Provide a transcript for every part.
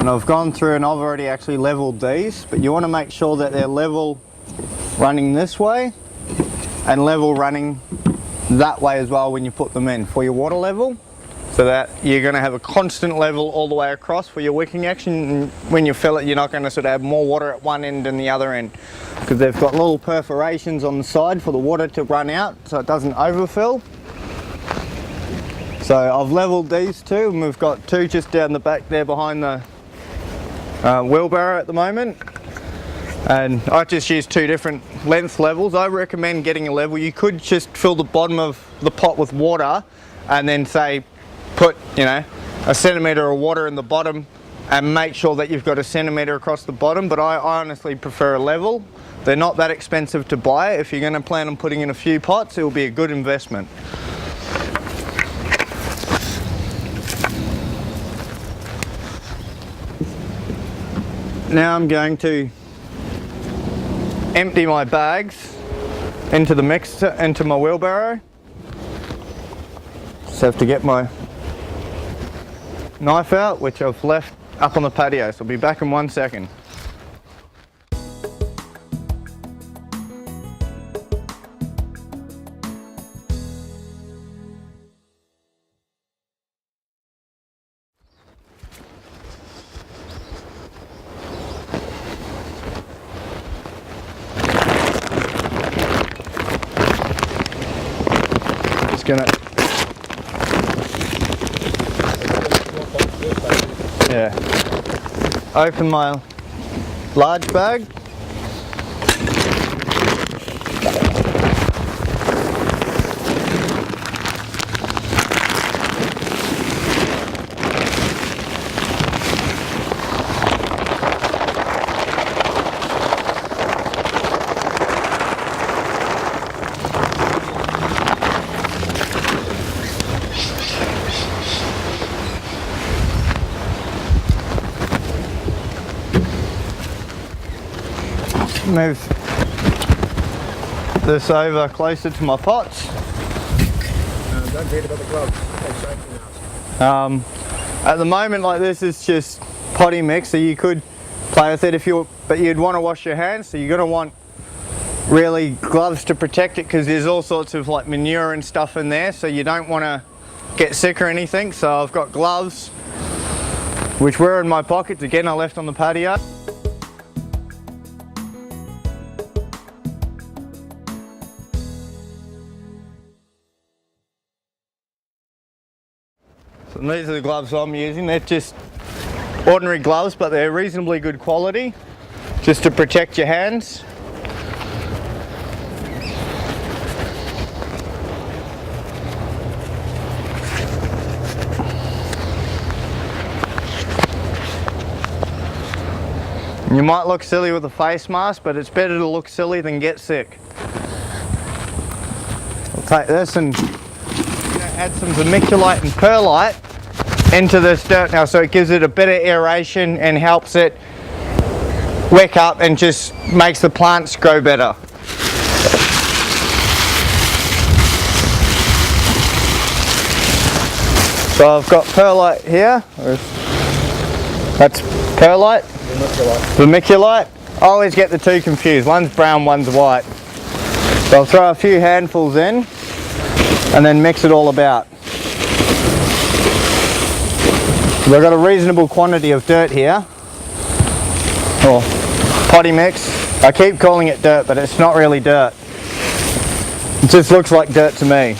And I've gone through and I've already actually leveled these, but you want to make sure that they're level running this way and level running that way as well when you put them in for your water level, so that you're going to have a constant level all the way across for your wicking action. And when you fill it, you're not going to sort of have more water at one end than the other end, because they've got little perforations on the side for the water to run out so it doesn't overfill. So I've leveled these two, and we've got two just down the back there behind the wheelbarrow at the moment. And I just use two different length levels. I recommend getting a level. You could just fill the bottom of the pot with water and then say put, you know, a centimetre of water in the bottom and make sure that you've got a centimetre across the bottom, but I honestly prefer a level. They're not that expensive to buy. If you're going to plan on putting in a few pots, it will be a good investment. Now I'm going to empty my bags into the mixer, into my wheelbarrow. Just have to get my knife out, which I've left up on the patio, so I'll be back in 1 second. Gonna open my large bag. Move this over closer to my pots. Don't forget about the gloves. At the moment, like, this is just potty mix, so you could play with it but you'd want to wash your hands, so you're going to want really gloves to protect it, because there's all sorts of like manure and stuff in there, so you don't want to get sick or anything. So I've got gloves, which were in my pockets. Again, I left on the patio. And these are the gloves I'm using. They're just ordinary gloves, but they're reasonably good quality, just to protect your hands. You might look silly with a face mask, but it's better to look silly than get sick. I'll take this and add some vermiculite and perlite into this dirt now, so it gives it a bit of aeration and helps it wick up and just makes the plants grow better. So I've got perlite here. That's perlite. Vermiculite. I always get the two confused. One's brown, one's white. So I'll throw a few handfuls in and then mix it all about. So I've got a reasonable quantity of dirt here, or potty mix. I keep calling it dirt, but it's not really dirt. It just looks like dirt to me.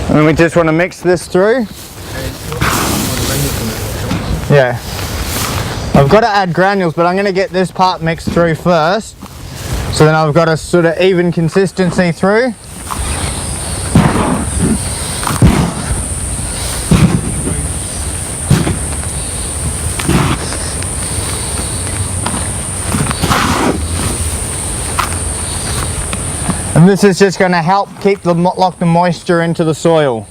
And we just want to mix this through. Yeah. I've got to add granules, but I'm going to get this part mixed through first. So then I've got a sort of even consistency through. And this is just going to help keep lock the moisture into the soil.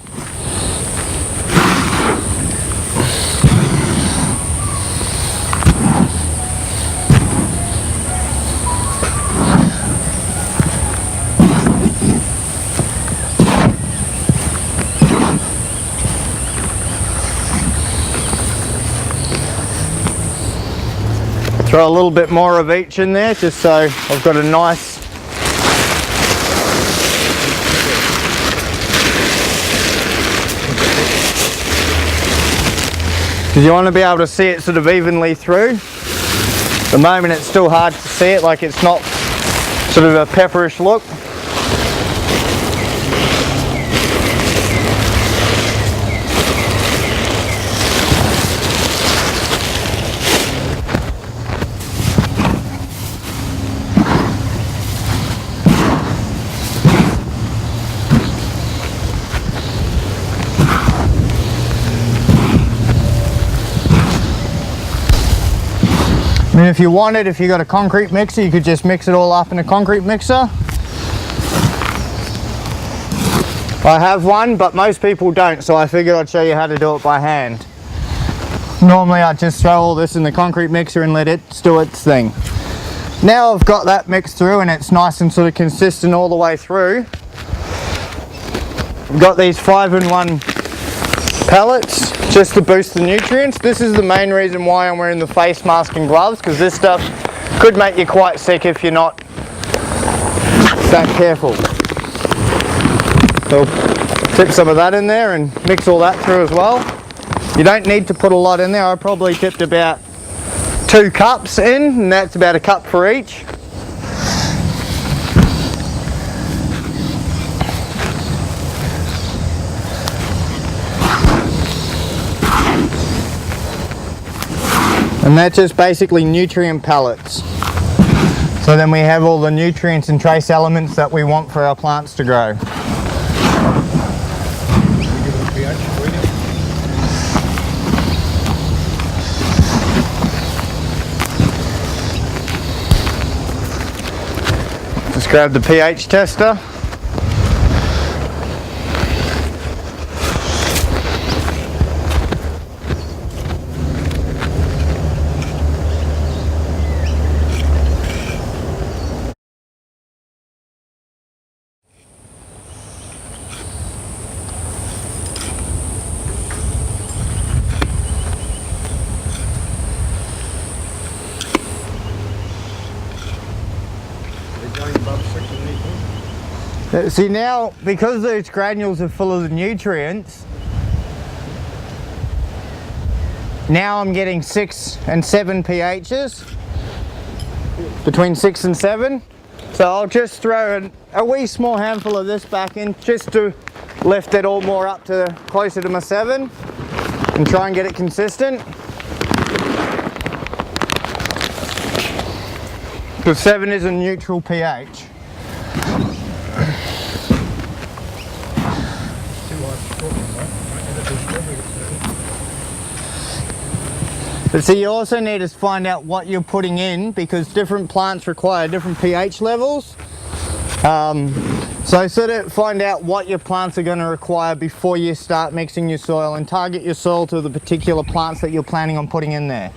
Throw a little bit more of each in there just so I've got a nice because you want to be able to see it sort of evenly through. At the moment it's still hard to see it, like it's not sort of a pepperish look. I mean, if you wanted, if you got a concrete mixer, you could just mix it all up in a concrete mixer. I have one, but most people don't, so I figured I'd show you how to do it by hand. Normally I just throw all this in the concrete mixer and let it do its thing. Now I've got that mixed through and it's nice and sort of consistent all the way through. I've got these 5-in-1 pellets just to boost the nutrients. This is the main reason why I'm wearing the face mask and gloves, because this stuff could make you quite sick if you're not that careful. So tip some of that in there and mix all that through as well. You don't need to put a lot in there. I probably tipped about 2 cups in, and that's about a cup for each. And that's just basically nutrient pellets. So then we have all the nutrients and trace elements that we want for our plants to grow. Just grab the pH tester. See now, because those granules are full of the nutrients, now I'm getting 6 and 7 pHs, between 6 and 7. So I'll just throw a wee small handful of this back in just to lift it all more up to closer to my 7 and try and get it consistent. Because 7 is a neutral pH. But see, you also need to find out what you're putting in, because different plants require different pH levels. So sort of find out what your plants are going to require before you start mixing your soil, and target your soil to the particular plants that you're planning on putting in there.